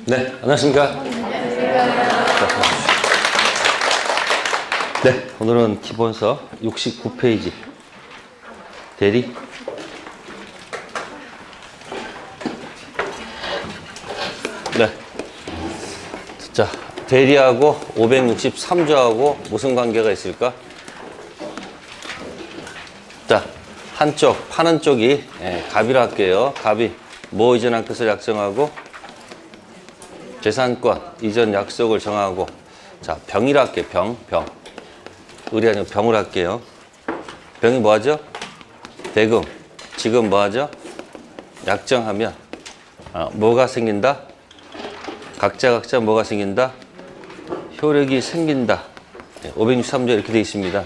네, 안녕하십니까. 네, 오늘은 기본서 69페이지. 대리. 네. 자, 대리하고 563조하고 무슨 관계가 있을까? 자, 한쪽, 파는 쪽이 갑이라 할게요. 갑이 뭐 이전한 것을 약정하고 재산권 이전 약속을 정하고, 자, 병이라 할게요. 병. 을이 아니고 병을 할게요. 병이 뭐 하죠? 대금. 지금 뭐 하죠? 약정하면 뭐가 생긴다? 각자 뭐가 생긴다? 효력이 생긴다. 563조 이렇게 되어 있습니다.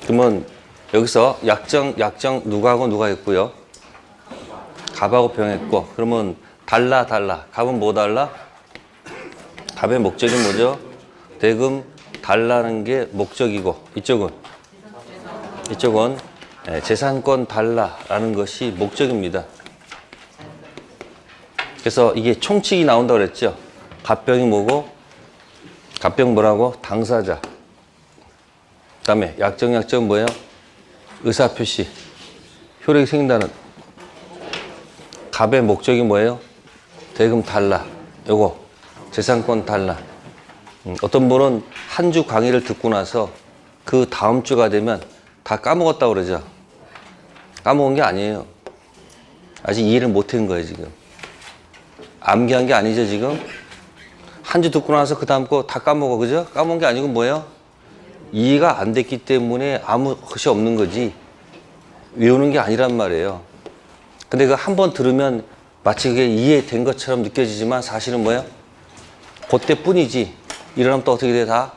그러면 여기서 약정 누구하고 누가 했고요? 갑하고 병했고, 그러면 달라. 갑은 뭐 달라? 갑의 목적이 뭐죠? 대금 달라는 게 목적이고, 이쪽은 재산권 달라라는 것이 목적입니다. 그래서 이게 총칙이 나온다고 그랬죠. 갑병이 뭐고? 갑병 뭐라고? 당사자. 그 다음에 약정 뭐예요? 의사표시. 효력이 생긴다는. 갑의 목적이 뭐예요? 대금 달라. 요거 재산권 달라. 어떤 분은 한 주 강의를 듣고 나서 그 다음 주가 되면 다 까먹었다고 그러죠. 까먹은 게 아니에요. 아직 이해를 못한 거예요, 지금. 암기한 게 아니죠, 지금. 한 주 듣고 나서 그 다음 거 다 까먹어, 그죠? 까먹은 게 아니고 뭐예요? 이해가 안 됐기 때문에 아무 것이 없는 거지 외우는 게 아니란 말이에요. 근데 그 한 번 들으면 마치 그게 이해된 것처럼 느껴지지만 사실은 뭐예요? 그때뿐이지. 일어나면 또 어떻게 돼? 다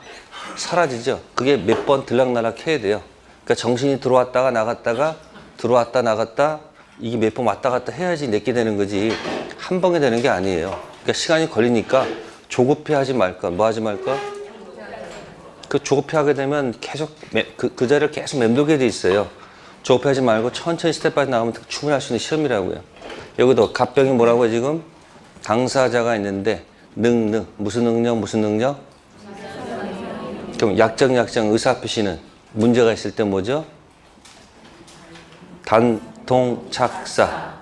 사라지죠. 그게 몇 번 들락날락 해야 돼요. 그러니까 정신이 들어왔다가 나갔다가 들어왔다 나갔다 이게 몇 번 왔다 갔다 해야지 내게 되는 거지 한 번에 되는 게 아니에요. 그러니까 시간이 걸리니까 조급해 하지 말까? 뭐 하지 말까? 그 조급해 하게 되면 계속 그 자리를 계속 맴돌게 돼 있어요. 조급해 하지 말고 천천히 스텝 바이 나가면 충분히 할 수 있는 시험이라고요. 여기도 갑병이 뭐라고요, 지금? 당사자가 있는데 무슨 능력? 그럼 약정 의사표시는 문제가 있을 때 뭐죠? 단통착사.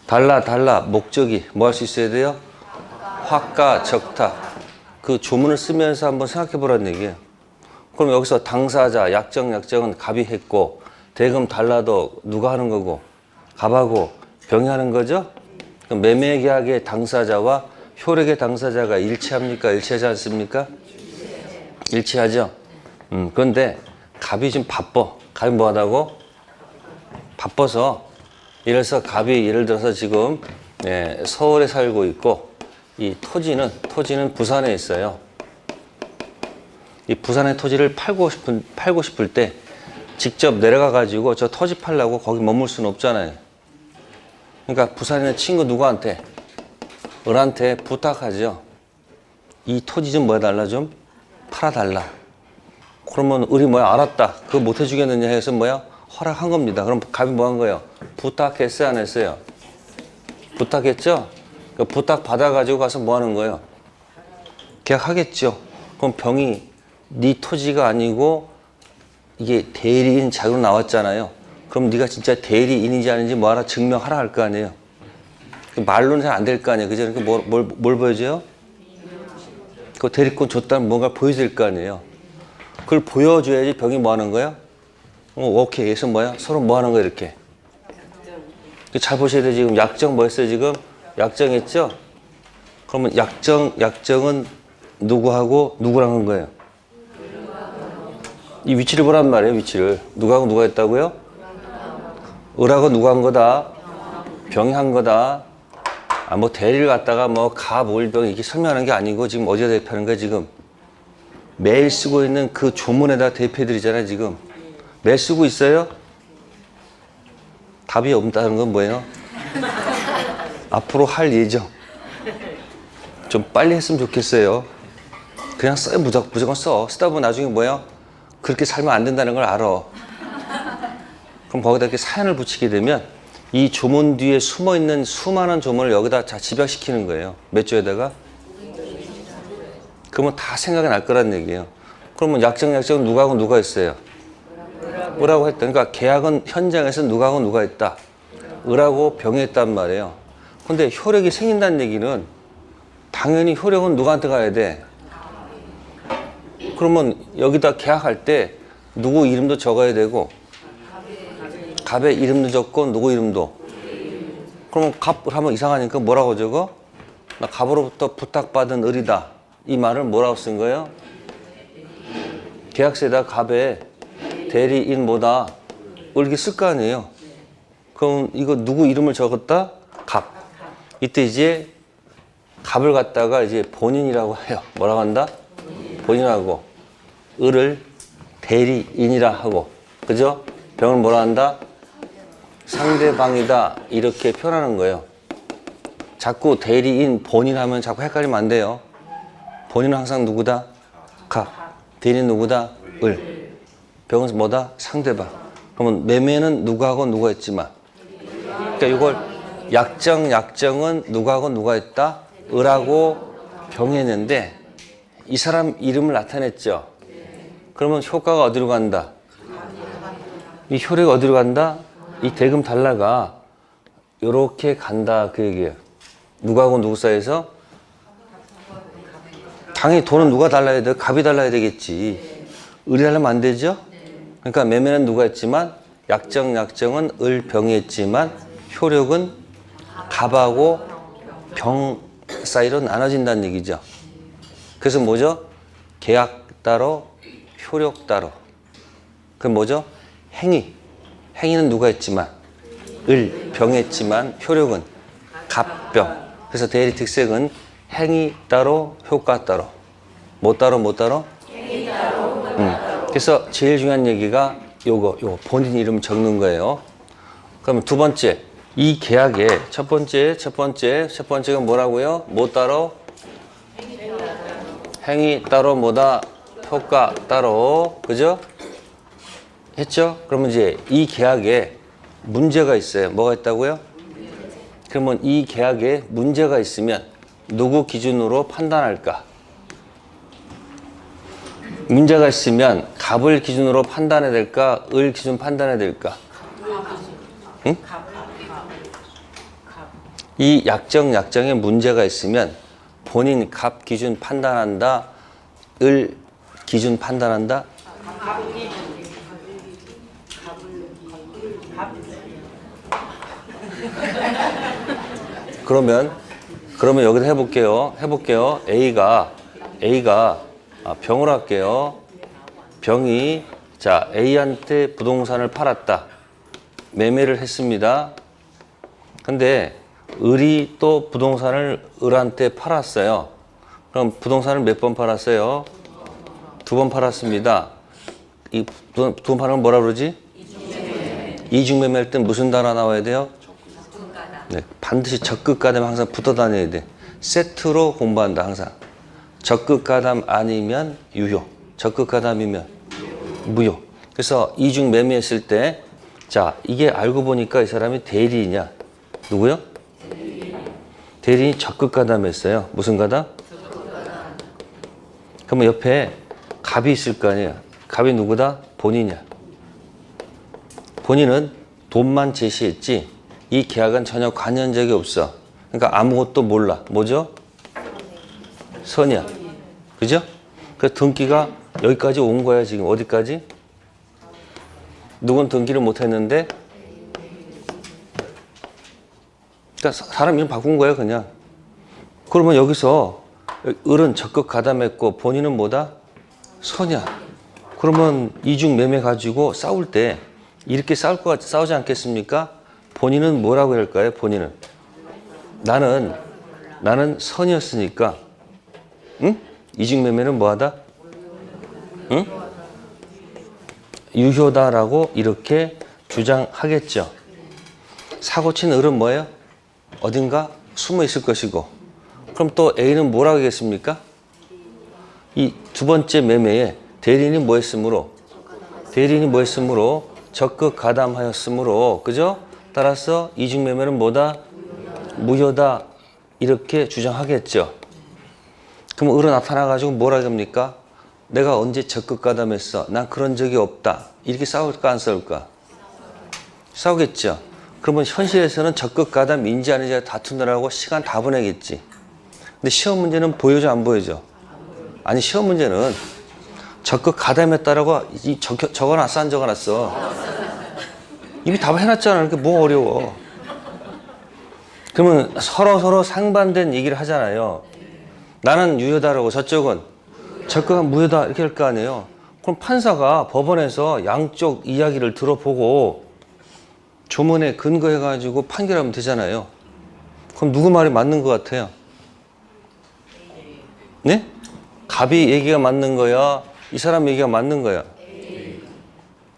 달라 목적이 뭐 할 수 있어야 돼요? 화가 적타. 그 조문을 쓰면서 한번 생각해 보라는 얘기예요. 그럼 여기서 당사자 약정은 갑이 했고, 대금 달라도 누가 하는 거고? 갑하고 병이 하는 거죠? 그럼 매매계약의 당사자와 효력의 당사자가 일치합니까? 일치하지 않습니까? 일치하죠? 그런데 갑이 지금 바빠. 갑이 뭐 하다고? 바빠서. 이래서 갑이 예를 들어서 지금 서울에 살고 있고, 이 토지는 부산에 있어요. 이 부산의 토지를 팔고 싶을 때 직접 내려가 가지고 저 토지 팔려고 거기 머물 수는 없잖아요. 그러니까 부산에 있는 친구 누구한테? 을한테 부탁하죠. 이 토지 좀 뭐 해달라, 좀 팔아달라. 그러면 을이 뭐야? 알았다. 그거 못 해주겠느냐 해서 뭐야? 허락한 겁니다. 그럼 갑이 뭐 한 거예요? 부탁했어요, 안 했어요? 부탁했죠? 그 부탁 받아가지고 가서 뭐 하는 거예요? 계약하겠죠. 그럼 병이 네 토지가 아니고 이게 대리인 자료로 나왔잖아요. 그럼 네가 진짜 대리인인지 아닌지 뭐 하나 증명하라 할 거 아니에요. 말로는 잘 안 될 거 아니에요. 그죠? 뭘 보여줘요? 그 대리권 줬다는 뭔가 보여줄 거 아니에요. 그걸 보여줘야지 병이 뭐 하는 거야? 오케이. 그래서 뭐야? 서로 뭐 하는 거야, 이렇게. 잘 보셔야 돼요. 지금 약정 뭐 했어요, 지금? 약정했죠? 그러면 약정은 누구하고 누구랑 한 거예요? 이 위치를 보란 말이에요, 위치를. 누구하고 누가 했다고요? 을하고 누가 한 거다? 병이 한 거다. 뭐 대리를 갖다가 뭐 갑을병 이렇게 설명하는 게 아니고 지금 어디다 대표하는 거야, 지금? 매일 쓰고 있는 그 조문에다 대표해드리잖아요, 지금. 매일 쓰고 있어요? 답이 없다는 건 뭐예요? 앞으로 할 예정. 좀 빨리 했으면 좋겠어요. 그냥 써요, 무조건 써. 쓰다 보면 나중에 뭐예요? 그렇게 살면 안 된다는 걸 알아. 그럼 거기다 이렇게 사연을 붙이게 되면 이 조문 뒤에 숨어 있는 수많은 조문을 여기다 다 집약시키는 거예요. 몇 조에다가? 그러면 다 생각이 날 거란 얘기예요. 그러면 약정은 누가하고 누가 있어요? 을하고 했다. 그러니까 계약은 현장에서 누가하고 누가 했다? 을하고 병이 했단 말이에요. 근데 효력이 생긴다는 얘기는 당연히 효력은 누구한테 가야 돼? 그러면 여기다 계약할 때 누구 이름도 적어야 되고 갑의 이름도 적고 누구 이름도. 그러면 갑을 하면 이상하니까 뭐라고 적어? 나 갑으로부터 부탁받은 을이다. 이 말을 뭐라고 쓴 거예요? 계약서에다 갑의 대리인 뭐다? 이렇게 쓸 거 아니에요. 그럼 이거 누구 이름을 적었다? 갑. 이때 이제 갑을 갖다가 이제 본인이라고 해요. 뭐라고 한다? 본인하고 을을 대리인이라 하고, 그죠? 병을 뭐라 한다? 상대방이다. 이렇게 표현하는 거예요. 자꾸 대리인, 본인 하면 자꾸 헷갈리면 안 돼요. 본인은 항상 누구다? 갑. 대리인 누구다? 을. 병은 뭐다? 상대방. 그러면 매매는 누구하고 누가 했지만. 그러니까 이걸 약정은 누구하고 누가 했다? 을하고 병이 했는데 이 사람 이름을 나타냈죠. 그러면 효과가 어디로 간다? 이 효력이 어디로 간다? 이 대금 달러가 이렇게 간다 그 얘기예요. 누구하고 누구 사이에서? 당연히 돈은 누가 달라야 돼? 갑이 달라야 되겠지. 을이 달라면 안 되죠? 그러니까 매매는 누가 했지만 약정은 을 병이 했지만 효력은 갑하고 병 사이로 나눠진다는 얘기죠. 그래서 뭐죠? 계약 따로 효력 따로. 그럼 뭐죠? 행위는 누가 했지만 을 병이 했지만 효력은 갑병. 그래서 대리 특색은 행위 따로 효과 따로. 뭐 따로? 행위 따로 효과 따로. 그래서 제일 중요한 얘기가 요거 본인 이름 적는 거예요. 그러면 두 번째, 이 계약의 첫 번째가 뭐라고요? 뭐 따로? 행위 따로 뭐다? 효과 따로. 그죠? 했죠? 그러면 이제 이 계약에 문제가 있어요. 뭐가 있다고요? 그러면 이 계약에 문제가 있으면 누구 기준으로 판단할까? 문제가 있으면 갑을 기준으로 판단해야 될까? 을 기준 판단해야 될까? 응? 이 약정에 문제가 있으면 본인 갑 기준 판단한다? 을 기준 판단한다? 그러면 여기서 해볼게요. A가 병을 할게요. 병이 자 A한테 부동산을 팔았다. 매매를 했습니다. 근데 을이 또 부동산을 을한테 팔았어요. 그럼 부동산을 몇 번 팔았어요? 2번 팔았습니다. 이 두 번 파는 건 뭐라 그러지? 이중매매할 때 무슨 단어 나와야 돼요? 네, 반드시 적극가담 항상 붙어 다녀야 돼. 세트로 공부한다 항상. 적극가담 아니면 유효, 적극가담이면 무효. 그래서 이중매매했을 때 자 이게 알고 보니까 이 사람이 대리인이야. 누구요? 대리인이 적극가담했어요. 무슨 가담? 그러면 옆에 갑이 있을 거 아니에요. 갑이 누구다? 본인이야. 본인은 돈만 제시했지 이 계약은 전혀 관여한 적이 없어. 그러니까 아무것도 몰라. 뭐죠? 선이야. 그죠? 그 등기가 여기까지 온 거야. 지금 어디까지? 누군 등기를 못 했는데 그러니까 사람 이름 바꾼 거야 그냥. 그러면 여기서 을은 적극 가담했고 본인은 뭐다? 선이야. 그러면 이중 매매 가지고 싸울 때 이렇게 싸우지 않겠습니까? 본인은 뭐라고 할까요? 본인은 나는 선이었으니까, 응? 이중 매매는 뭐하다? 응? 유효다라고 이렇게 주장하겠죠. 사고친 을은 뭐예요? 어딘가 숨어 있을 것이고. 그럼 또 A는 뭐라고 하겠습니까? 이 두 번째 매매에 대리인이 뭐 했으므로 적극 가담하였으므로, 그죠? 따라서 이중매매는 뭐다? 무효다. 이렇게 주장하겠죠. 그럼 을은 나타나가지고 뭐라 합니까? 내가 언제 적극 가담했어? 난 그런 적이 없다. 이렇게 싸울까 안 싸울까? 싸우겠죠. 그러면 현실에서는 적극 가담인지 아닌지 다투느라고 시간 다 보내겠지. 근데 시험 문제는 보여줘 안 보여줘? 아니 시험 문제는 적극 가담했다라고 적어놨어 안 적어놨어? 이미 답을 해놨잖아. 그게 뭐 어려워. 그러면 서로 상반된 얘기를 하잖아요. 나는 유효다라고 저쪽은 적극은 무효다 이렇게 할 거 아니에요. 그럼 판사가 법원에서 양쪽 이야기를 들어보고 조문에 근거해가지고 판결하면 되잖아요. 그럼 누구 말이 맞는 것 같아요? 네? 갑이 얘기가 맞는 거야? 이 사람 얘기가 맞는 거야?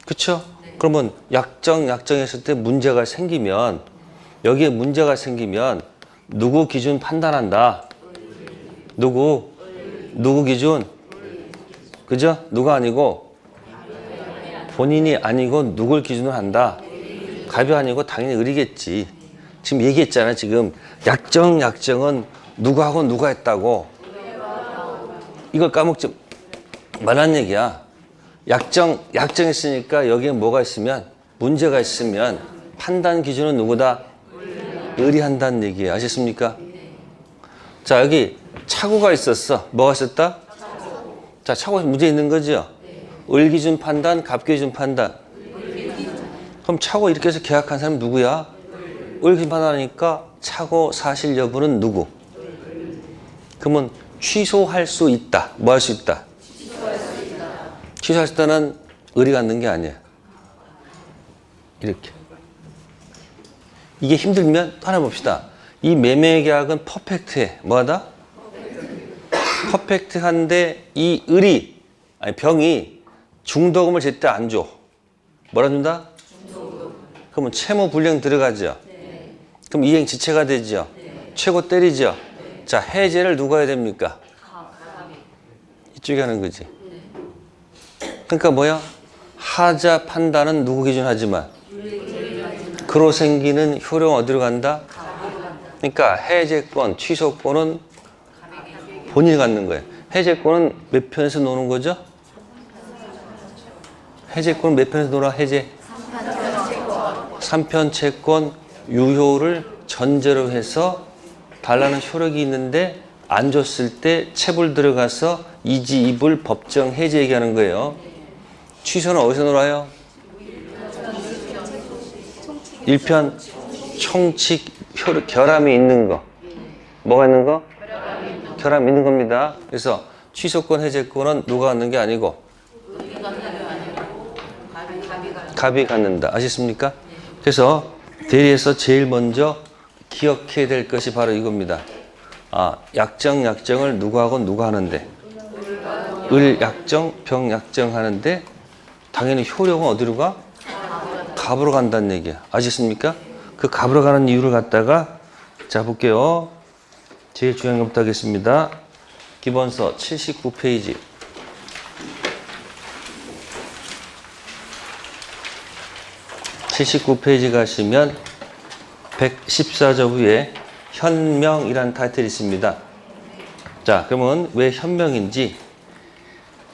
그쵸? 그러면 약정했을 때 문제가 생기면 여기에 문제가 생기면 누구 기준 판단한다? 누구 기준? 그죠? 누가 아니고 본인이 아니고 누굴 기준으로 한다? 갑이 아니고 당연히 을이겠지. 지금 얘기했잖아. 지금 약정은 누구하고 누가 했다고. 이걸 까먹지 말란 얘기야. 약정했으니까 여기에 뭐가 있으면 문제가 있으면 판단 기준은 누구다? 을이 한다는 얘기예요. 아셨습니까? 자, 여기 착오가 있었어. 뭐가 있었다? 자, 착오 문제 있는 거죠? 을 기준 판단, 갑 기준 판단. 그럼 착오 이렇게 해서 계약한 사람이 누구야? 을 기준 판단하니까 착오 사실 여부는 누구? 그러면 취소할 수 있다. 뭐 할 수 있다? 취소할 수 있다는 을이 갖는 게 아니야. 이렇게. 이게 힘들면 또 하나 봅시다. 이 매매 계약은 퍼펙트해. 뭐하다? 퍼펙트한데 이 을이 아니 병이 중도금을 제때 안 줘. 뭐라 준다? 그러면 채무 불이행 들어가죠. 그럼 이행 지체가 되죠. 최고 때리죠. 자, 해제를 누가 해야 됩니까? 이쪽에 하는 거지. 그러니까 뭐야? 하자 판단은 누구 기준 하지만 그로 생기는 효력은 어디로 간다? 그러니까 해제권, 취소권은 본인이 갖는 거예요. 해제권은 몇 편에서 노는 거죠? 해제권은 몇 편에서 놀아? 해제? 3편 채권 유효를 전제로 해서 달라는 효력이 있는데 안 줬을 때 체불 들어가서 이지이불 법정 해제 얘기하는 거예요. 취소는 어디서 놀아요? 1편 총칙 결함이 있는 거. 뭐가 있는 거? 결함이 있는 겁니다. 그래서 취소권 해제권은 누가 갖는 게 아니고 갑이 갖는다. 아시겠습니까? 그래서 대리에서 제일 먼저 기억해야 될 것이 바로 이겁니다. 약정을 누구하고 누가 하는데 을 약정, 병 약정 하는데 당연히 효력은 어디로 가? 갑으로 간다는 얘기야. 아시겠습니까? 그 갑으로 가는 이유를 갖다가 자 볼게요. 제일 중요한 것부터 하겠습니다. 기본서 79페이지. 79페이지 가시면 114조 위에 현명이라는 타이틀이 있습니다. 자, 그러면 왜 현명인지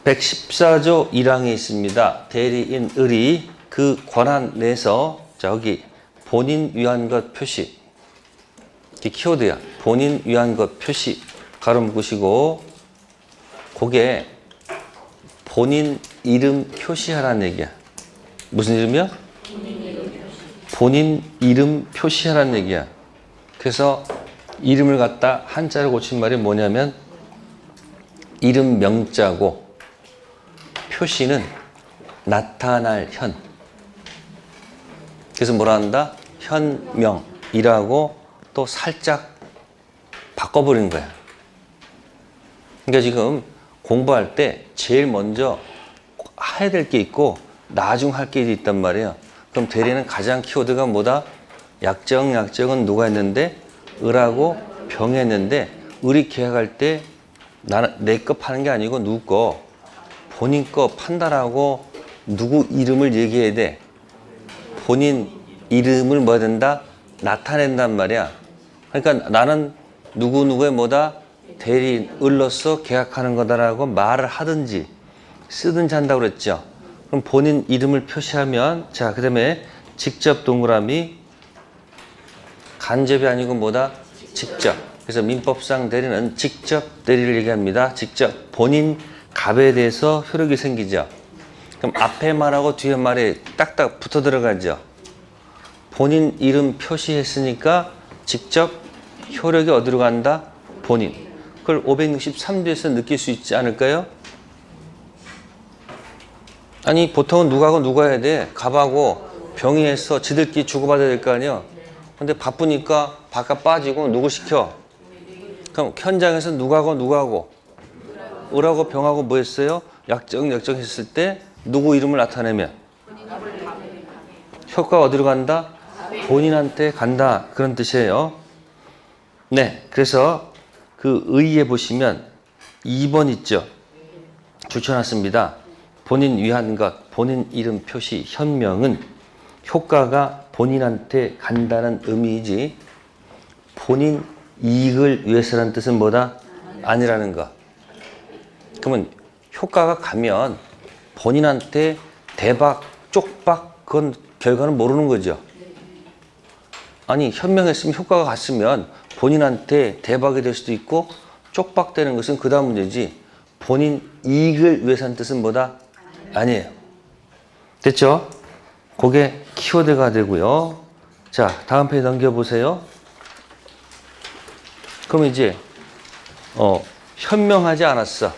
114조 1항에 있습니다. 대리인 을이 그 권한 내에서 자 여기 본인 위한 것 표시 이게 키워드야. 본인 위한 것 표시 가로 묶으시고 그게 본인 이름 표시하라는 얘기야. 무슨 이름이야? 본인 이름 표시하라는 얘기야. 그래서 이름을 갖다 한자로 고친 말이 뭐냐면 이름 명자고 표시는 나타날 현. 그래서 뭐라 한다? 현명이라고 또 살짝 바꿔버린 거야. 그러니까 지금 공부할 때 제일 먼저 해야 될 게 있고 나중 할 게 있단 말이에요. 그럼 대리는 가장 키워드가 뭐다? 약정은 누가 했는데? 을하고 병이 했는데 을이 계약할 때 나는 내 거 파는 게 아니고 누구 거 본인 거 판단하고 누구 이름을 얘기해야 돼? 본인 이름을 뭐 된다? 나타낸단 말이야. 그러니까 나는 누구누구의 뭐다? 대리인으로서 계약하는 거다라고 말을 하든지 쓰든지 한다고 그랬죠. 그럼 본인 이름을 표시하면, 자, 그 다음에 직접 동그라미, 간접이 아니고 뭐다? 직접. 그래서 민법상 대리는 직접 대리를 얘기합니다. 직접. 본인 갑에 대해서 효력이 생기죠. 그럼 앞에 말하고 뒤에 말이 딱딱 붙어 들어가죠. 본인 이름 표시했으니까 직접 효력이 어디로 간다? 본인. 그걸 563조에서 느낄 수 있지 않을까요? 아니 보통은 누가하고 누가 해야 돼? 갑하고 병의해서 지들끼리 주고받아야 될 거 아니야? 근데 바쁘니까 바깥 빠지고 누구 시켜? 그럼 현장에서 누가하고 을하고 병하고 뭐 했어요? 약정 했을 때 누구 이름을 나타내면 효과가 어디로 간다? 본인한테 간다. 그런 뜻이에요. 네, 그래서 그 의의에 보시면 2번 있죠. 줄쳐놨습니다. 본인 위한 것, 본인 이름 표시, 현명은 효과가 본인한테 간다는 의미이지 본인 이익을 위해서라는 뜻은 뭐다? 아니라는 것. 그러면 효과가 가면 본인한테 대박, 쪽박 그건 결과는 모르는 거죠. 아니 현명했으면 효과가 갔으면 본인한테 대박이 될 수도 있고 쪽박되는 것은 그 다음 문제지 본인 이익을 위해서는 뜻은 뭐다? 아니에요. 됐죠? 그게 키워드가 되고요. 자, 다음 페이지 넘겨보세요. 그럼 이제 현명하지 않았어.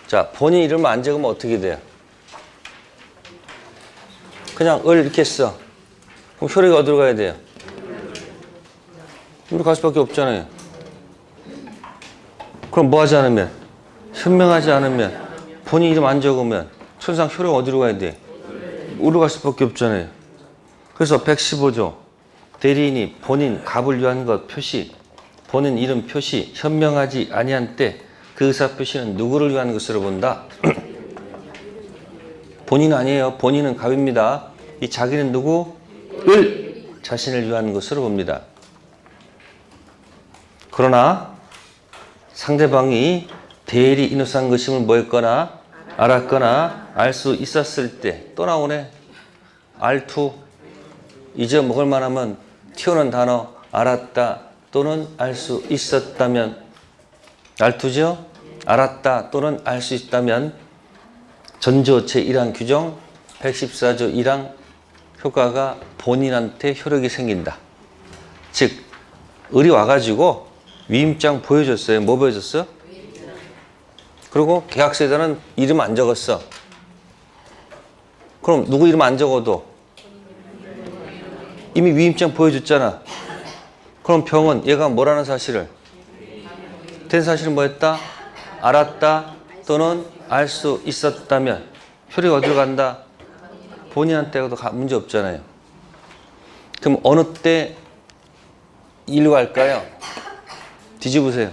자, 본인 이름을 안 적으면 어떻게 돼요? 그냥 을 이렇게 써. 그럼 효력이 어디로 가야 돼요? 이리로 갈 수밖에 없잖아요. 그럼 뭐 하지 않으면? 현명하지 않으면 본인 이름 안 적으면 천상 효력 어디로 가야 돼? 으로 갈 수밖에 없잖아요. 그래서 115조 대리인이 본인 갑을 위한 것 표시, 본인 이름 표시, 현명하지 아니한 때 그 의사 표시는 누구를 위한 것으로 본다? 본인은 아니에요. 본인은 갑입니다. 이 자기는 누구? 을! 자신을 위한 것으로 봅니다. 그러나 상대방이 대리인으로서 한 것임을 뭐 했거나 알았거나 알 수 있었을 때 또 나오네. 알투 잊어먹을 만하면 튀어나온 단어 알았다 또는 알 수 있었다면 알투죠? 알았다 또는 알 수 있다면 전조 제1항 규정 114조 1항 효과가 본인한테 효력이 생긴다. 즉 을이 와가지고 위임장 보여줬어요. 뭐 보여줬어? 그리고 계약서에다는 이름 안 적었어. 그럼 누구 이름 안 적어도 이미 위임장 보여줬잖아. 그럼 병은 얘가 뭐라는 사실을 된 사실은 뭐였다? 알았다 또는 알 수 있었다면 효력이 어디로 간다? 본인한테도 문제 없잖아요. 그럼 어느 때 일로 갈까요? 뒤집으세요.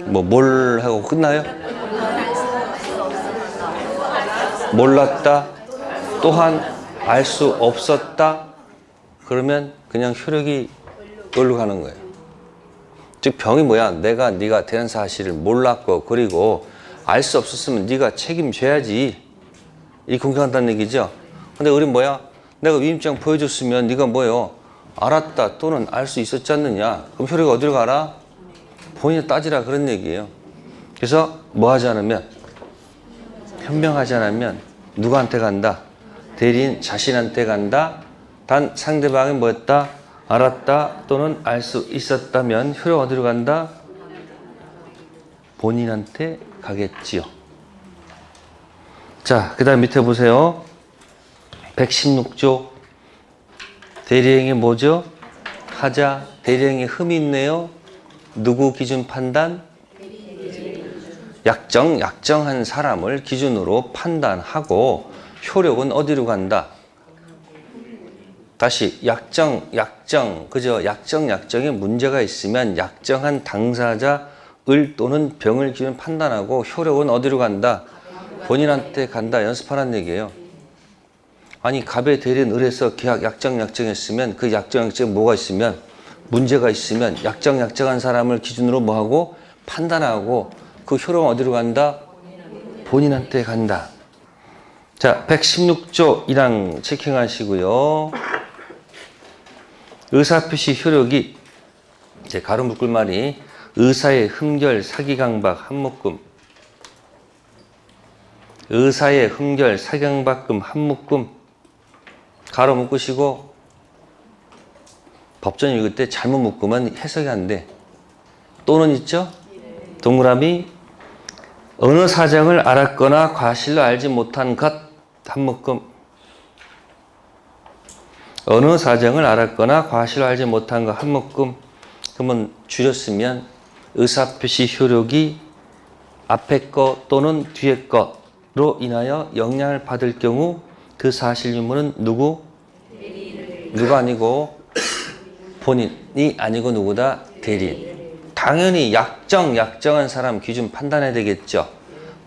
뭐 뭘 하고 끝나요? 몰랐다 또한 알 수 없었다 그러면 그냥 효력이 을로 가는 거예요. 즉 병이 뭐야? 네가 되는 사실을 몰랐고 그리고 알 수 없었으면 네가 책임져야지. 이 공격한다는 얘기죠. 근데 우리 뭐야? 내가 위임장 보여줬으면 네가 뭐예요? 알았다 또는 알 수 있었지 않느냐? 그럼 효력이 어디로 가라? 본인이 따지라 그런 얘기예요. 그래서 뭐 하지 않으면 현명하지 않으면 누구한테 간다? 대리인 자신한테 간다. 단 상대방이 뭐였다? 알았다 또는 알 수 있었다면 효력 어디로 간다? 본인한테 가겠지요. 자, 그 다음 밑에 보세요. 116조 대리행위 뭐죠? 하자. 대리행위 흠이 있네요. 누구 기준 판단? 약정한 사람을 기준으로 판단하고 효력은 어디로 간다? 다시 약정 그죠? 약정에 문제가 있으면 약정한 당사자을 또는 병을 기준 판단하고 효력은 어디로 간다? 본인한테 간다. 연습하라는 얘기예요. 아니 갑의 대리인 을에서 계약 약정약정했으면 그 약정약정에 뭐가 있으면 문제가 있으면 약정약정한 사람을 기준으로 뭐하고 판단하고 그 효력은 어디로 간다? 본인한테 간다. 자, 116조 1항 체킹하시고요. 의사표시 효력이 이제 가로 묶을 말이 의사의 흠결 사기강박 한묶음, 의사의 흠결 사기강박금 한묶음 가로 묶으시고 법전 읽을 때 잘못 묶으면 해석이 안 돼. 또는 있죠? 동그라미 어느 사정을 알았거나 과실로 알지 못한 것 한묶음, 어느 사정을 알았거나 과실로 알지 못한 것 한묶음. 그러면 줄였으면 의사표시 효력이 앞에 것 또는 뒤에 것로 인하여 영향을 받을 경우 그 사실 유무는 누구? 누가 아니고 본인이 아니고 누구다? 대리인. 당연히 약정한 사람 기준 판단해야 되겠죠.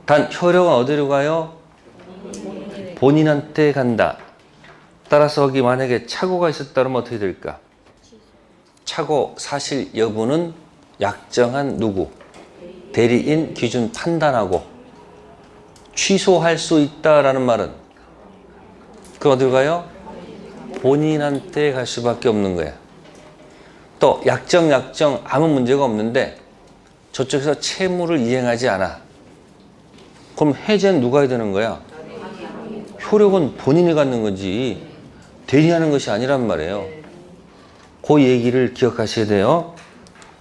단 효력은 어디로 가요? 본인한테 간다. 따라서 여기 만약에 착오가 있었다 그러면 어떻게 될까? 착오 사실 여부는 약정한 누구? 대리인 기준 판단하고 취소할 수 있다라는 말은 그 어디로 가요? 본인한테 갈 수밖에 없는 거야. 또 약정 아무 문제가 없는데 저쪽에서 채무를 이행하지 않아. 그럼 해제는 누가 해야 되는 거야? 효력은 본인이 갖는 거지 대리하는 것이 아니란 말이에요. 그 얘기를 기억하셔야 돼요.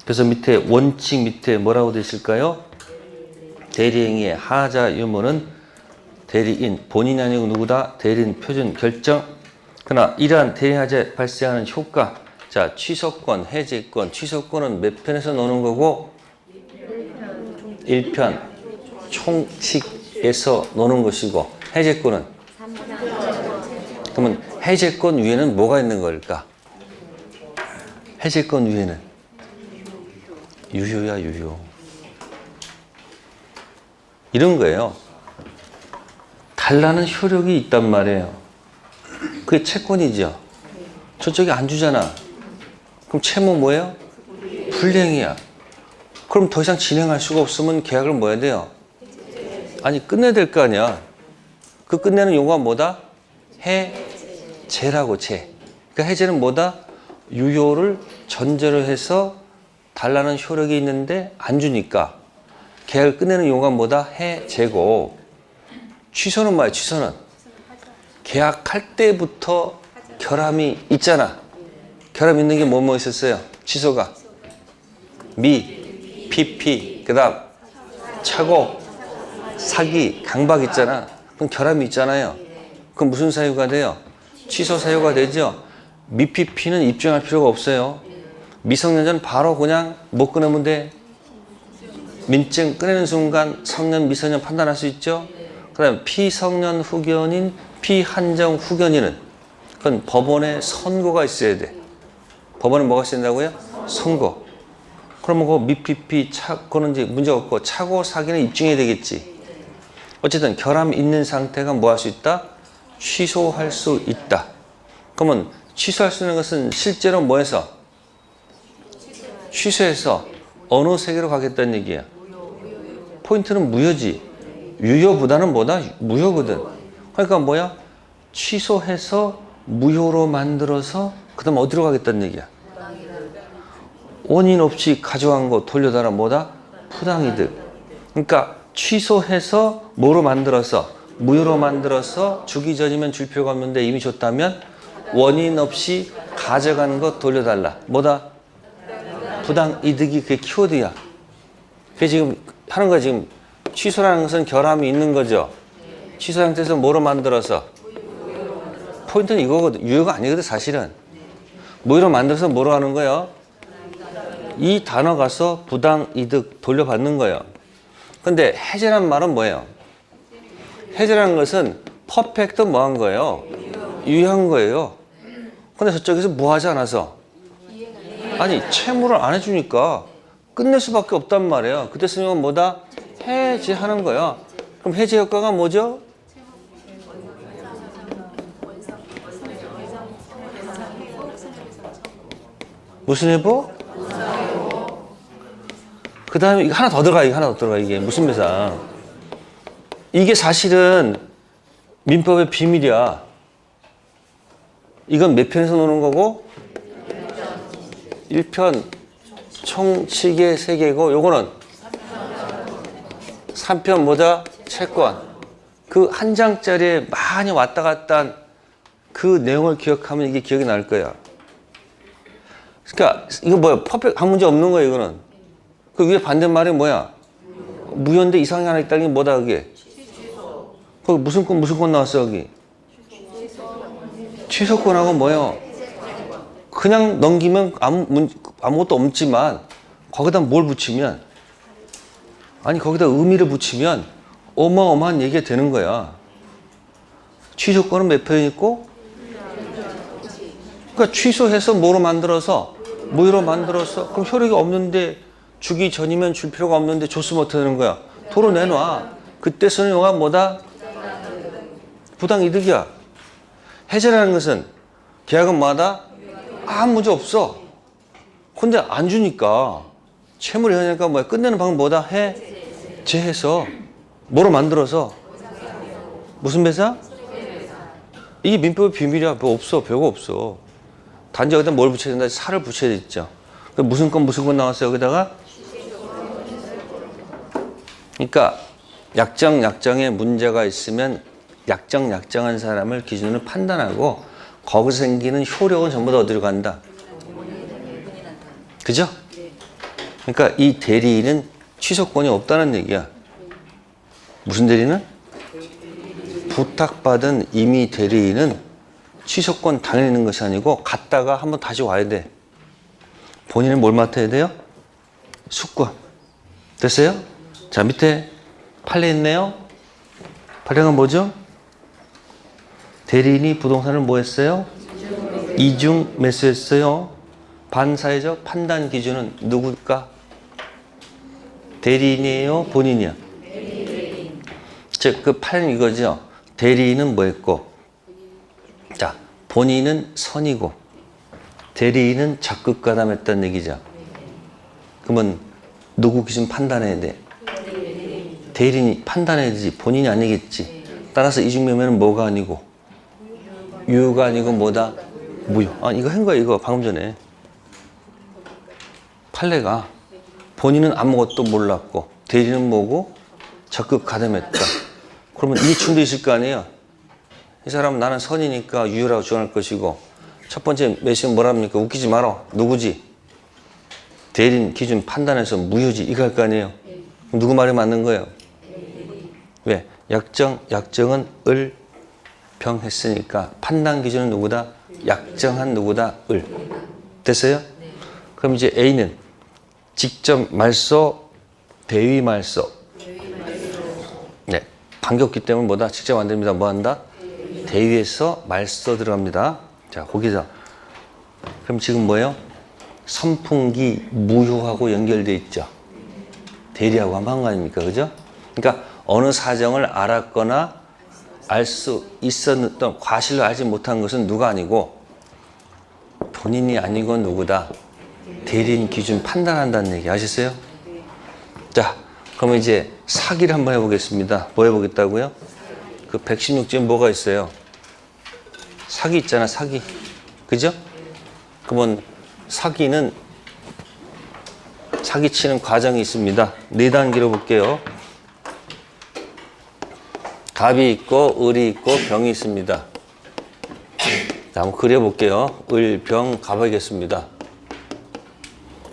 그래서 밑에 원칙 밑에 뭐라고 되어 있을까요? 대리행위의 하자 유무는 대리인, 본인이 아니고 누구다? 대리인 표준 결정. 그러나 이러한 대리하자에 발생하는 효과, 자 취소권, 해제권, 취소권은 몇 편에서 노는 거고 1편 총칙에서 노는 것이고 해제권은 그러면 해제권 위에는 뭐가 있는 걸까? 해제권 위에는 유효야 유효. 이런 거예요. 달라는 효력이 있단 말이에요. 그게 채권이죠. 저쪽이 안 주잖아. 그럼 채무 뭐예요? 불이행이야. 그럼 더 이상 진행할 수가 없으면 계약을 뭐 해야 돼요? 아니 끝내야 될 거 아니야. 그 끝내는 용어가 뭐다? 해제라고 제. 그러니까 해제는 뭐다? 유효를 전제로 해서 달라는 효력이 있는데 안 주니까 계약을 끝내는 용어가 뭐다? 해제고. 취소는 뭐야? 취소는 계약할 때부터 결함이 있잖아. 결함 있는 게 뭐 있었어요? 취소가 미, PP, 그 다음 착오, 사기, 강박 있잖아. 그럼 결함이 있잖아요. 그럼 무슨 사유가 돼요? 취소 사유가 되죠. 미 PP는 입증할 필요가 없어요. 미성년자는 바로 그냥 못 끊으면 돼. 민증 꺼내는 순간 성년, 미성년 판단할 수 있죠. 그 다음에 피성년 후견인, 피한정 후견인은 그건 법원에 선고가 있어야 돼. 법원에 뭐가 있어야 된다고요? 선고. 그러면 그 미피피, 그거는 이제 문제가 없고 착오, 사기는 입증해야 되겠지. 어쨌든 결함 있는 상태가 뭐 할 수 있다? 취소할 수 있다. 그러면 취소할 수 있는 것은 실제로 뭐해서? 취소해서 어느 세계로 가겠다는 얘기야? 포인트는 무효지. 유효보다는 뭐다? 무효거든. 그러니까 뭐야? 취소해서 무효로 만들어서 그 다음 어디로 가겠다는 얘기야? 원인 없이 가져간 거 돌려달라 뭐다? 부당이득. 그러니까 취소해서 뭐로 만들어서 무효로 만들어서 주기 전이면 줄 필요가 없는데 이미 줬다면 원인 없이 가져간 거 돌려달라. 뭐다? 부당이득이 그게 키워드야. 그게 지금 하는 거 지금 취소라는 것은 결함이 있는 거죠. 취소 상태에서 뭐로 만들어서 포인트는 이거거든. 유효가 아니거든 사실은. 무효로 만들어서 뭐로 하는 거예요? 이 단어 가서 부당이득 돌려받는 거예요. 근데 해제란 말은 뭐예요? 해제라는 것은 퍼펙트 뭐 한 거예요? 유효한 거예요. 근데 저쪽에서 뭐 하지 않아서? 아니 채무를 안 해주니까 끝낼 수밖에 없단 말이에요. 그때 쓰는 건 뭐다? 해제하는 거야. 그럼 해제 효과가 뭐죠? 무슨 회복? 그 다음에 하나 더 들어가, 이게 하나 더 들어가, 이게 무슨 매사? 이게 사실은 민법의 비밀이야. 이건 몇 편에서 노는 거고? 1편 총칙의 세계고, 요거는 3편 뭐다? 채권. 그 한 장짜리에 많이 왔다 갔다 한 그 내용을 기억하면 이게 기억이 날 거야. 그러니까 이거 뭐야? 퍼펙트 한 문제 없는 거야, 이거는. 그 위에 반대말이 뭐야? 무효인데 이상이 하나 있다는 게 뭐다, 그게? 거기 무슨 건 나왔어, 여기? 취소권하고 뭐예요? 그냥 넘기면 아무것도 없지만 거기다 뭘 붙이면, 아니 거기다 의미를 붙이면 어마어마한 얘기가 되는 거야. 취소권은 몇 편 있고? 그러니까 취소해서 뭐로 만들어서, 무효로 만들어서, 그럼 효력이 없는데 주기 전이면 줄 필요가 없는데 줬으면 어떻게 되는 거야? 도로 내놔. 그때 쓰는 용어가 뭐다? 부당이득이야. 해제라는 것은 계약은 뭐하다? 아무 문제 없어. 근데 안 주니까, 채무를 하니까 뭐야? 끝내는 방법 뭐다? 해제해서 뭐로 만들어서? 무슨 배상? 이게 민법의 비밀이야. 뭐 없어. 별거 없어. 단지 여기다 뭘 붙여야 된다? 살을 붙여야 되죠. 무슨 건 나왔어요? 여기다가? 그러니까 약정에 문제가 있으면 약정한 사람을 기준으로 판단하고 거기서 생기는 효력은 전부 다 어디로 간다? 그죠? 그러니까 이 대리인은 취소권이 없다는 얘기야. 무슨 대리는? 부탁받은 임의 대리인은 취소권 당연히 있는 것이 아니고 갔다가 한번 다시 와야 돼. 본인은 뭘 맡아야 돼요? 숙권. 됐어요? 자, 밑에 판례 있네요. 판례가 뭐죠? 대리인이 부동산을 뭐 했어요? 이중 매수했어요. 반사회적 판단 기준은 누굴까? 대리인이에요? 본인이야? 즉, 그 판례는 이거죠. 대리인은 뭐 했고, 자, 본인은 선이고, 대리인은 적극 가담했다는 얘기죠. 그러면 누구 기준 판단해야 돼? 대리인이 판단해야지. 본인이 아니겠지. 따라서 이중매매는 뭐가 아니고? 유효가 아니고 뭐다? 무효. 아, 이거 한 거야, 이거 방금 전에. 판례가 본인은 아무것도 몰랐고 대리는 뭐고? 적극 가담했다. 그러면 이충도 있을 거 아니에요? 이 사람은 나는 선이니까 유효라고 주장할 것이고, 첫 번째 메시는 뭐랍니까? 웃기지 마라. 누구지? 대리인 기준 판단해서 무효지. 이거 할 거 아니에요? 누구 말이 맞는 거예요? 왜? 약정은 병했으니까 판단 기준은 누구다? 약정한 누구다? 됐어요? 그럼 이제 A는 직접 말소, 대위 말소. 네. 관계없기 때문에 뭐다? 직접 안 됩니다. 뭐 한다? 대위에서 말소 들어갑니다. 자, 거기서. 그럼 지금 뭐예요? 선풍기 무효하고 연결돼 있죠. 대리하고 한 거 아닙니까? 그죠? 그러니까 어느 사정을 알았거나 알 수 있었던 과실로 알지 못한 것은 누가 아니고 본인이 아니고 누구다? 대리인 기준 판단한다는 얘기 아셨어요? 자, 그러면 이제 사기를 한번 해보겠습니다. 뭐 해보겠다고요? 그 116조에 뭐가 있어요? 사기 있잖아, 사기. 그죠? 그러면 사기는 사기치는 과정이 있습니다. 4단계로 볼게요. 갑이 있고 을이 있고 병이 있습니다. 자, 한번 그려볼게요. 을, 병, 갑하겠습니다.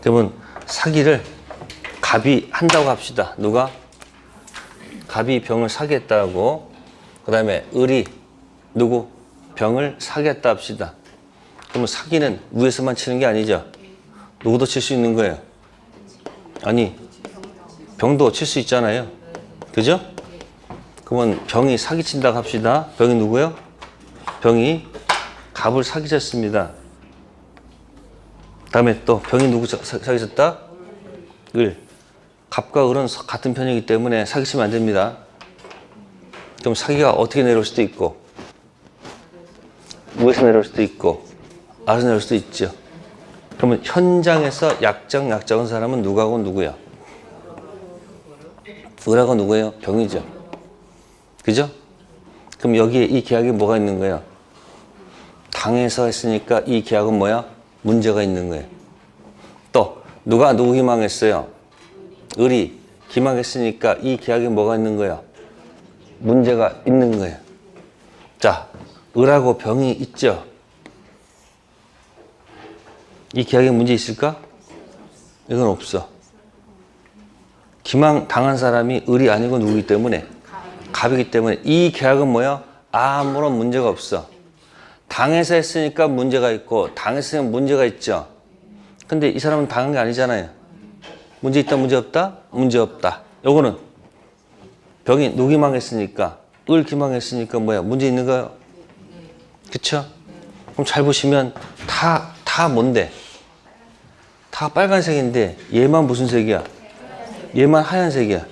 그러면 사기를 갑이 한다고 합시다. 누가? 갑이 병을 사겠다고. 그 다음에 을이 누구? 병을 사겠다 합시다. 그러면 사기는 위에서만 치는 게 아니죠. 누구도 칠 수 있는 거예요. 아니, 병도 칠 수 있잖아요. 그죠? 그러면 병이 사기친다고 합시다. 병이 누구요? 병이 갑을 사기쳤습니다. 다음에 또 병이 누구 사기쳤다? 을. 갑과 을은 같은 편이기 때문에 사기치면 안 됩니다. 그럼 사기가 어떻게 내려올 수도 있고, 위에서 내려올 수도 있고, 아래서 내려올 수도 있죠. 그러면 현장에서 약정한 사람은 누구하고 누구야? 을하고 누구예요? 병이죠. 그죠? 그럼 여기에 이 계약에 뭐가 있는 거야? 당에서 했으니까 이 계약은 뭐야? 문제가 있는 거예요. 또 누가 누구 기망했어요? 을이 기망했으니까 이 계약에 뭐가 있는 거야? 문제가 있는 거예요. 자, 을하고 병이 있죠? 이 계약에 문제 있을까? 이건 없어. 기망 당한 사람이 을이 아니고 누구기 때문에? 갑이기 때문에 이 계약은 뭐야? 아무런 문제가 없어. 당해서 했으니까 문제가 있고 당했으면 문제가 있죠. 근데 이 사람은 당한 게 아니잖아요. 문제 있다 문제 없다? 문제 없다. 요거는 병이 누구 기망했으니까 을 기망했으니까 뭐야? 문제 있는 거요? 그쵸? 그럼 잘 보시면 다 뭔데? 다 빨간색인데 얘만 무슨 색이야? 얘만 하얀색이야.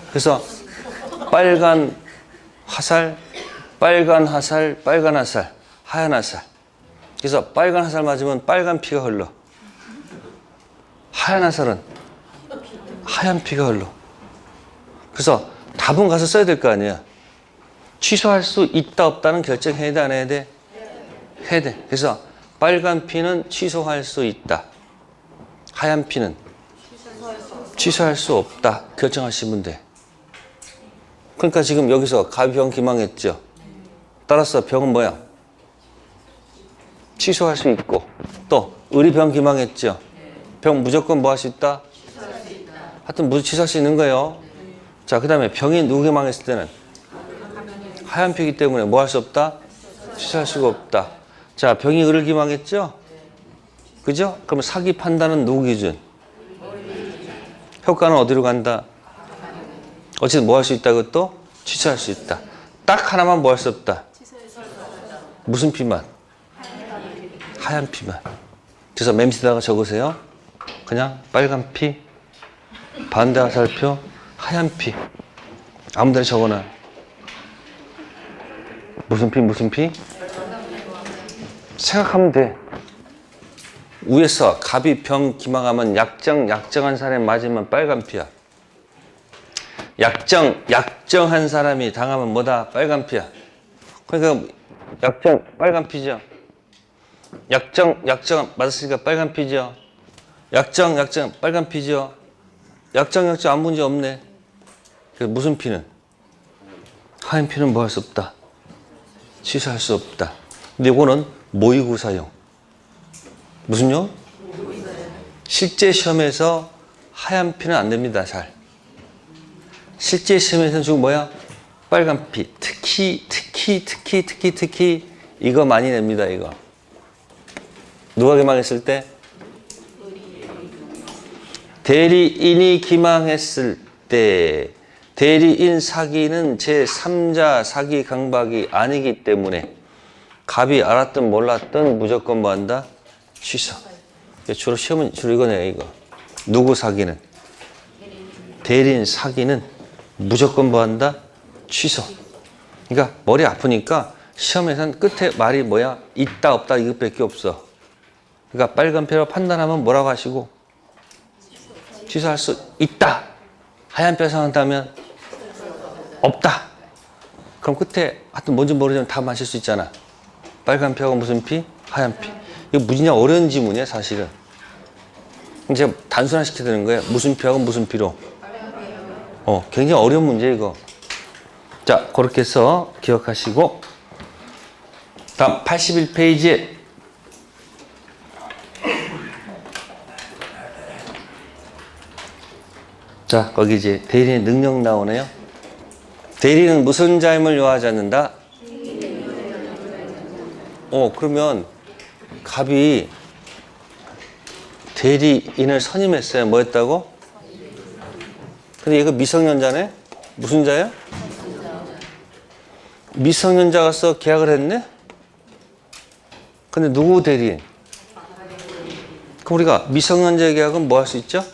그래서 빨간 화살, 빨간 화살, 빨간 화살, 하얀 화살. 그래서 빨간 화살 맞으면 빨간 피가 흘러. 하얀 화살은 하얀 피가 흘러. 그래서 답은 가서 써야 될 거 아니야. 취소할 수 있다 없다는 결정해야 돼 안 해야 돼? 해야 돼. 그래서 빨간 피는 취소할 수 있다. 하얀 피는 취소할 수 없다. 결정하시면 돼. 그러니까 지금 여기서 갑이 병 기망했죠. 따라서 병은 뭐야? 취소할 수 있고 또 을이 병 기망했죠. 병 무조건 뭐 할 수 있다? 하여튼 무조건 취소할 수 있는 거예요. 자, 그 다음에 병이 누구 기망했을 때는 하얀 피기 때문에 뭐 할 수 없다? 취소할 수가 없다. 자, 병이 을을 기망했죠? 그죠? 그럼 사기 판단은 누구 기준? 효과는 어디로 간다? 어쨌든 뭐 할 수 있다? 그것도 취소할 수 있다. 딱 하나만 뭐 할 수 없다? 무슨 피만? 하얀 피만. 그래서 맨 밑에다가 적으세요. 그냥 빨간 피, 반대 화살표, 하얀 피. 아무 데나 적어놔. 무슨 피, 무슨 피? 생각하면 돼. 위에서 갑이 병 기망하면 약정한 사람이 맞으면 빨간 피야. 약정한 사람이 당하면 뭐다? 빨간 피야. 그러니까 빨간 피죠. 약정 맞았으니까 빨간 피죠. 약정 빨간 피죠. 약정 아무 문제 없네. 그래서 무슨 피는? 하얀 피는 뭐 할 수 없다? 취소할 수 없다. 근데 이거는 모의고사용. 무슨요? 실제 시험에서 하얀 피는 안 됩니다. 잘. 실제 시험에서는 지금 뭐야? 빨간 피. 특히 이거 많이 냅니다. 이거. 누가 기망했을 때? 대리인이 기망했을 때 대리인 사기는 제3자 사기 강박이 아니기 때문에 갑이 알았든 몰랐든 무조건 뭐 한다? 취소. 주로 시험은 주로 이거네. 이거. 누구 사기는? 대리인 사기는 무조건 뭐 한다? 취소. 그러니까 머리 아프니까 시험에서는 끝에 말이 뭐야? 있다 없다 이것밖에 없어. 그러니까 빨간 표로 판단하면 뭐라고 하시고? 취소할 수 있다. 하얀 표 상한다면 없다. 그럼 끝에 하여튼 뭔지 모르지만 다 마실 수 있잖아. 빨간 표가 무슨 피? 하얀 피. 이거 무지냐 어려운 지문이야 사실은. 제가 단순화시켜야 되는 거예요. 무슨 피하고 무슨 피로. 굉장히 어려운 문제 이거. 자, 그렇게 해서 기억하시고 다음 81페이지에 자, 거기 이제 대리인의 능력 나오네요. 대리인은 무슨 자임을 요하지 않는다? 그러면 갑이 대리인을 선임했어요. 뭐 했다고? 근데 얘가 미성년자네? 무슨 자야? 미성년자가서 계약을 했네? 근데 누구 대리인? 그럼 우리가 미성년자 계약은 뭐 할 수 있죠?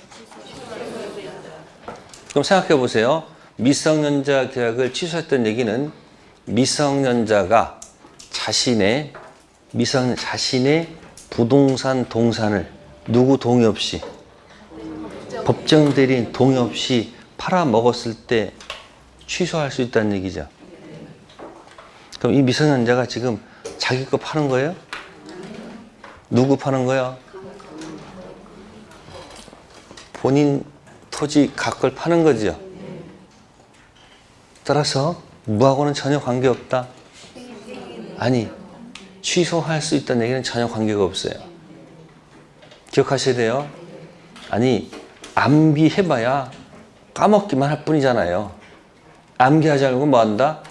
그럼 생각해 보세요. 미성년자 계약을 취소했던 얘기는 미성년자가 자신의 부동산 동산을 누구 동의 없이, 법정 대리인 동의 없이 팔아먹었을 때 취소할 수 있다는 얘기죠. 그럼 이 미성년자가 지금 자기 거 파는 거예요? 누구 파는 거야? 본인 토지 각걸 파는 거죠. 따라서 무하고는 전혀 관계없다. 아니, 취소할 수 있다는 얘기는 전혀 관계가 없어요. 기억하셔야 돼요. 아니, 암기해봐야 까먹기만 할 뿐이잖아요. 암기하지 않고 뭐 한다?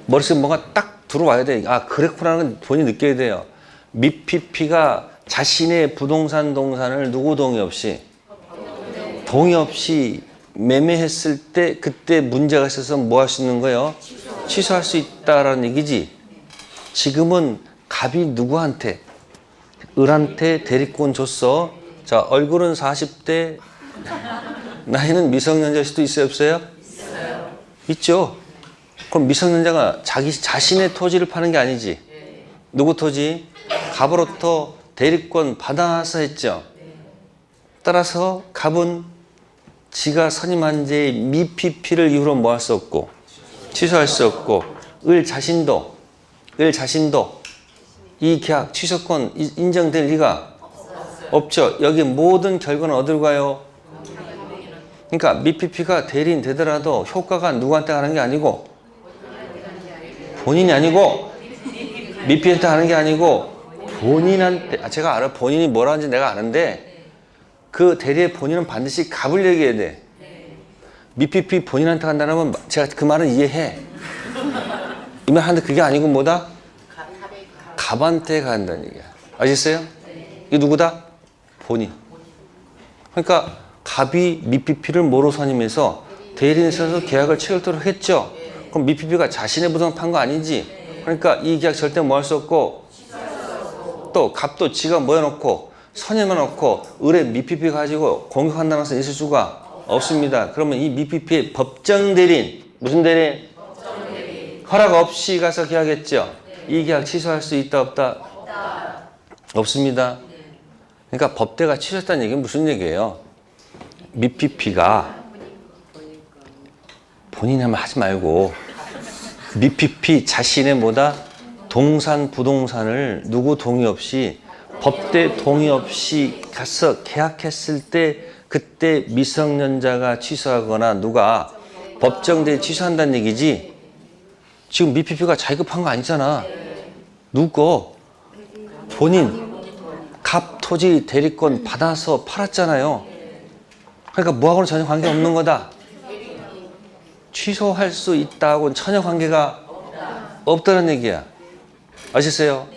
머릿속에 뭔가 딱 들어와야 돼. 아, 그랬구나는 건 본인이 느껴야 돼요. 미피피가 자신의 부동산 동산을 누구 동의 없이 매매했을 때 그때 문제가 있어서 뭐 할 수 있는 거예요? 취소할 수 있다라는 얘기지. 지금은 갑이 누구한테? 을한테 대리권 줬어. 자, 얼굴은 40대, 나이는 미성년자일 수도 있어요, 없어요? 있어요. 있죠. 그럼 미성년자가 자기 자신의 토지를 파는 게 아니지. 누구 토지? 갑으로부터 대리권 받아서 했죠. 따라서 갑은 지가 선임한 제 미피피를 이후로 뭐 할 수 없고 취소할 수 없고 을 자신도 이 계약 취소권 인정될 리가 없죠. 여기 모든 결과는 어디로 가요? 그러니까 미피피가 대리인 되더라도 효과가 누구한테 가는 게 아니고 본인이 아니고 미피한테 하는 게 아니고 본인한테. 제가 알아. 본인이 뭐라 하는지 내가 아는데 그 대리의 본인은 반드시 갑을 얘기해야 돼. 미피피 본인한테 간다면 제가 그 말은 이해해. 이 말 하는데 그게 아니고 뭐다? 갑한테 간다는 얘기야. 아시겠어요? 이게 누구다? 본인. 그러니까 갑이 미피피를 뭐로 선임해서 대리인에 있어서 계약을 체결토록 했죠. 그럼 미피피가 자신의 부동산 판 거 아니지. 그러니까 이 계약 절대 뭐 할 수 없고 또 갑도 지가 뭐 해놓고 선임해놓고 을에 미피피 가지고 공격한다는 것은 있을 수가 없습니다. 그러면 이 미피피의 법정 대리인, 무슨 대리인? 허락 없이 가서 계약했죠. 이 계약 취소할 수 있다 없다? 없습니다. 그러니까 법대가 취소했다는 얘기는 무슨 얘기예요? 미피피가 본인이 하면 하지 말고 미피피 자신의 뭐다? 동산, 부동산을 누구 동의 없이 법대 동의 없이 가서 계약했을 때 그때 미성년자가 취소하거나 누가 법정대리 취소한다는 얘기지. 지금 미피피가 자기가 판 거 아니잖아. 누구? 본인 갑 토지 대리권 받아서 팔았잖아요. 그러니까 뭐하고는 전혀 관계없는 거다. 취소할 수 있다고는 전혀 관계가 없다는 얘기야. 아시겠어요?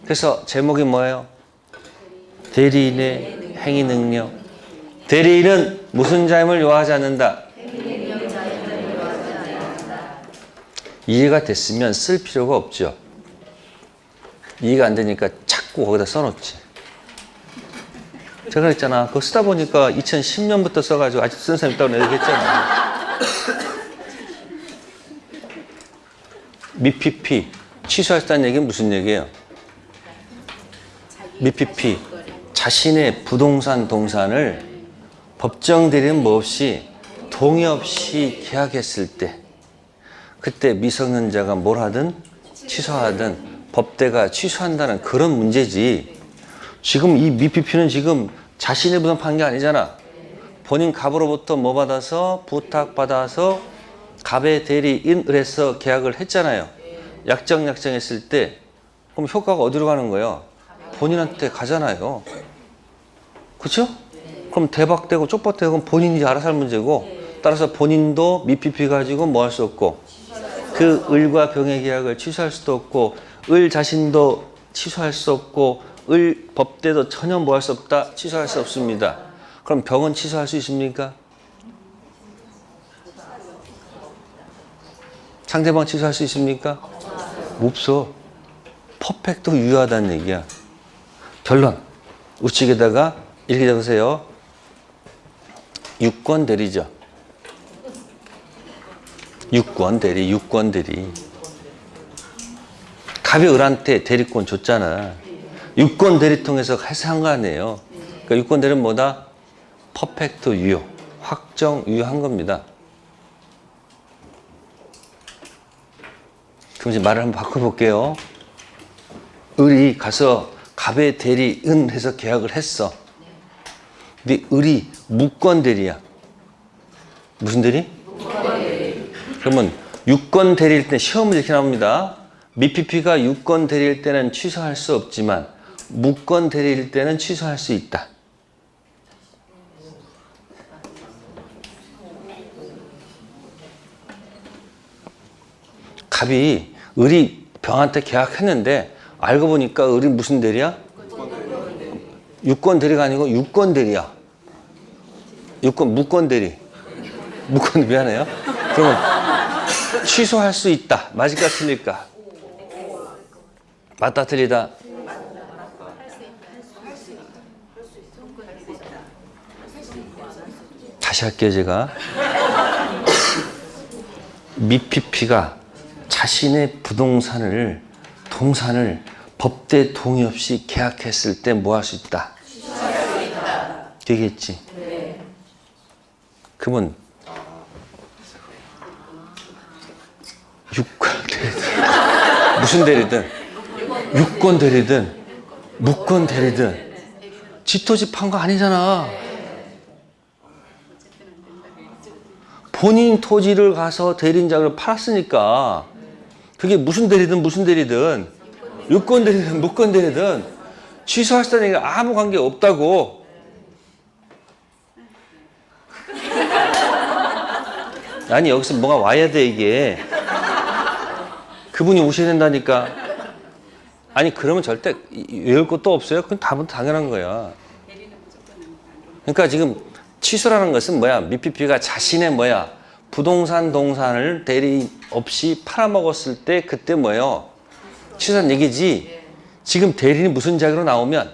그래서 제목이 뭐예요? 대리인의 행위 능력. 대리인은 무슨 자임을 요하지 않는다? 이해가 됐으면 쓸 필요가 없죠. 이해가 안 되니까 자꾸 거기다 써놓지. 제가 했잖아. 그거 쓰다 보니까 2010년부터 써가지고 아직 쓴 사람 있다고 내가 얘기했잖아. 미피피 취소했다는 얘기는 무슨 얘기예요? 미피피 자신의 부동산 동산을 법정 대리인 뭐 없이 동의 없이 계약했을 때 그때 미성년자가 뭘 하든 취소하든 법대가 취소한다는 그런 문제지. 지금 이 미피피는 지금 자신의 부동산 판 게 아니잖아. 본인 갑으로부터 뭐 받아서 부탁받아서 갑의 대리인을 해서 계약을 했잖아요. 약정했을 때 그럼 효과가 어디로 가는 거예요? 본인한테 가잖아요. 그렇죠? 그럼 대박되고 쪽박되고 그럼 본인이 알아서 할 문제고 따라서 본인도 미피피 가지고 뭐 할 수 없고 그 을과 병의 계약을 취소할 수도 없고 을 자신도 취소할 수 없고 을 법대도 전혀 뭐 할 수 없다? 취소할 수 없습니다. 그럼 병은 취소할 수 있습니까? 상대방 취소할 수 있습니까? 없어. 퍼펙트 유효하다는 얘기야. 결론. 우측에다가 이렇게 적으세요. 유권 대리죠. 유권 대리. 갑이 을한테 대리권 줬잖아. 유권 대리 통해서 해석한 거 아니에요. 그러니까 유권 대리는 뭐다? 퍼펙트 유효, 확정 유효한 겁니다. 그럼 이제 말을 한번 바꿔볼게요. 을이 가서 갑의 대리 은 해서 계약을 했어. 근데 을이 무권 대리야. 무슨 대리? 무권 대리. 그러면 유권 대리일 때 시험은 이렇게 나옵니다. 미피피가 유권 대리일 때는 취소할 수 없지만 무권 대리일 때는 취소할 수 있다. 갑이 을이 병한테 계약했는데 알고 보니까 을이 무슨 대리야? 유권 대리가 아니고 유권 대리야. 무권 대리. 무권 미안해요. 그러면 취소할 수 있다. 맞을까 틀릴까? 맞다 틀리다. 다시 할게요 제가. 미피피가 자신의 부동산을 동산을 법대 동의 없이 계약했을 때 뭐 할 수 있다? 되겠지. 네. 그러면 유권 대리든 무슨 대리든 유권 대리든 무권 대리든 지토지 판 거 아니잖아. 본인 토지를 가서 대리인장을 팔았으니까 그게 무슨 대리든 유권 대리든 무권 대리든 취소하시다는 얘기가 아무 관계 없다고. 아니 여기서 뭐가 와야 돼 이게. 그분이 오셔야 된다니까. 아니 그러면 절대 외울 것도 없어요. 그건 답은 당연한 거야. 그러니까 지금 취소라는 것은 뭐야? 미피피가 자신의 뭐야? 부동산 동산을 대리 없이 팔아먹었을 때 그때 뭐예요? 취소한 얘기지. 지금 대리인이 무슨 자격으로 나오면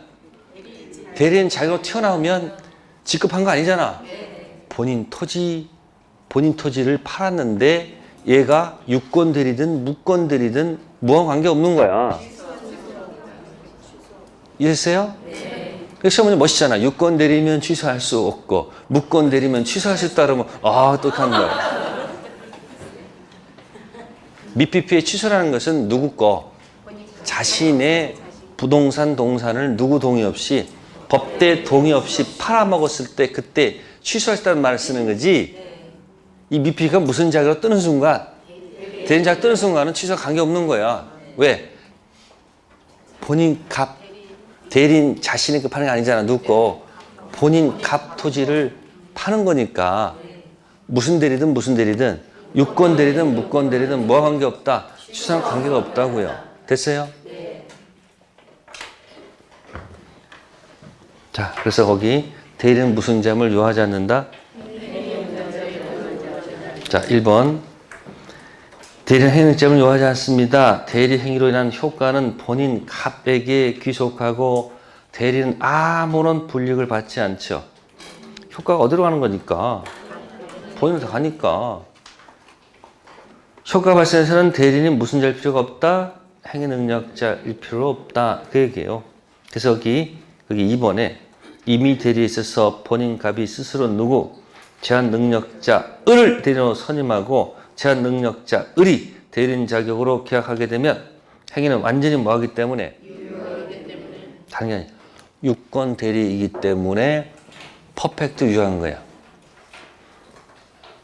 대리인 자격으로 튀어나오면 직급한 거 아니잖아. 본인 토지를 팔았는데 얘가 유권 대리든 무권 대리든 무한 관계 없는 거야. 이해했어요? 시험은 멋있잖아. 유권 대리면 취소할 수 없고 무권 대리면 취소할 수 있다 그러면 어떡한 거야. 미피피의 취소라는 것은 누구 거? 자신의 부동산 동산을 누구 동의 없이 법대 동의 없이 팔아먹었을 때 그때 취소하셨다는 말을 쓰는 거지. 이 미피가 무슨 자격으로 뜨는 순간 대리인 자격 뜨는 순간은 취소가 관계없는 거야. 왜? 본인 갑 대리인 자신이 파는 게 아니잖아. 누구 거. 본인 갑 토지를 파는 거니까 무슨 대리든 유권 대리든 무권 대리든 뭐와 관계없다. 취소랑 관계가 없다고요. 됐어요? 자, 그래서 거기 대리는 무슨 점을 요하지 않는다? 자, 1번. 대리 행위점을 요하지 않습니다. 대리 행위로 인한 효과는 본인 갑에게 귀속하고 대리는 아무런 불이익을 받지 않죠. 효과가 어디로 가는 거니까? 본인한테 가니까. 효과 발생에서는 대리인이 무슨 자일 필요가 없다? 행위 능력자일 필요 없다. 그 얘기예요. 그래서 거기 2번에 이미 대리에 있어서 본인 갑이 스스로 누구? 제한 능력자 을을 대리인으로 선임하고 제한 능력자 을이 대리인 자격으로 계약하게 되면 행위는 완전히 뭐하기 때문에? 당연히 유권 대리이기 때문에 퍼펙트 유효한 거야.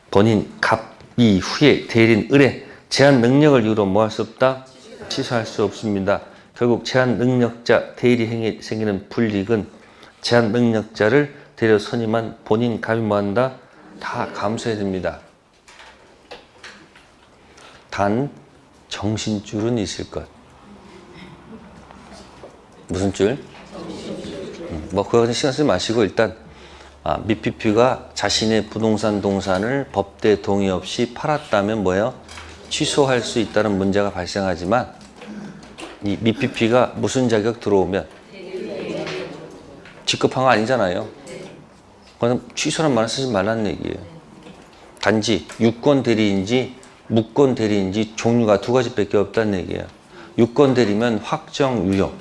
본인 갑 이후에 대리인 을의 제한 능력을 이유로 뭐 할 수 없다? 취소할 수 없습니다. 결국 제한 능력자 대리 행위에 생기는 불이익은 제한 능력자를 대리로 선임한 본인 갑이 뭐 한다? 다 감수해야 됩니다. 단 정신줄은 있을 것. 무슨 줄? 뭐 그거 신경 쓰지 마시고 일단 미피피가 자신의 부동산 동산을 법대 동의 없이 팔았다면 뭐예요? 취소할 수 있다는 문제가 발생하지만 이 미피피가 무슨 자격 들어오면 직급한 거 아니잖아요. 그럼 취소란 말을 쓰지 말라는 얘기예요. 단지 유권 대리인지 무권 대리인지 종류가 두 가지밖에 없다는 얘기예요. 유권 대리면 확정 유효.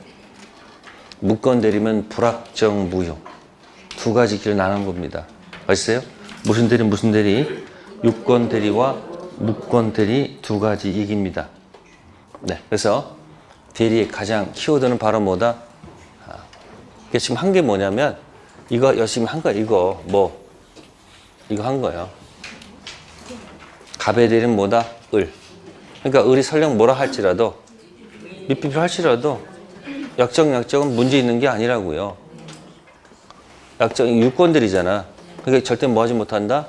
무건 대리면 불확정 무효. 두 가지 길을 나눈 겁니다. 아시세요? 무슨 대리 무슨 대리? 유권 대리와 무권 대리 두 가지 얘기입니다. 네, 그래서 대리의 가장 키워드는 바로 뭐다? 이게 지금 한 게 뭐냐면 이거 열심히 한 거야. 이거 한 거예요. 갑의 대리는 뭐다? 을. 그러니까 을이 설령 뭐라 할지라도 밑비필 할지라도 약정은 문제 있는 게 아니라고요. 약정이 유권들이잖아. 그러니까 절대 뭐 하지 못한다?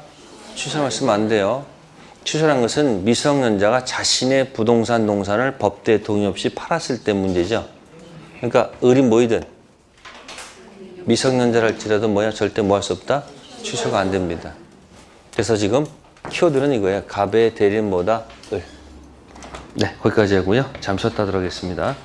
취소를 쓰면 안 돼요. 취소란 것은 미성년자가 자신의 부동산 동산을 법대 동의 없이 팔았을 때 문제죠. 그러니까 을이 뭐이든 미성년자랄지라도 뭐야 절대 뭐 할 수 없다? 취소가 안 됩니다. 그래서 지금 키워드는 이거예요. 갑의 대리는 뭐다? 을. 네, 거기까지 하고요. 잠시 쉬었다 하도록 하겠습니다.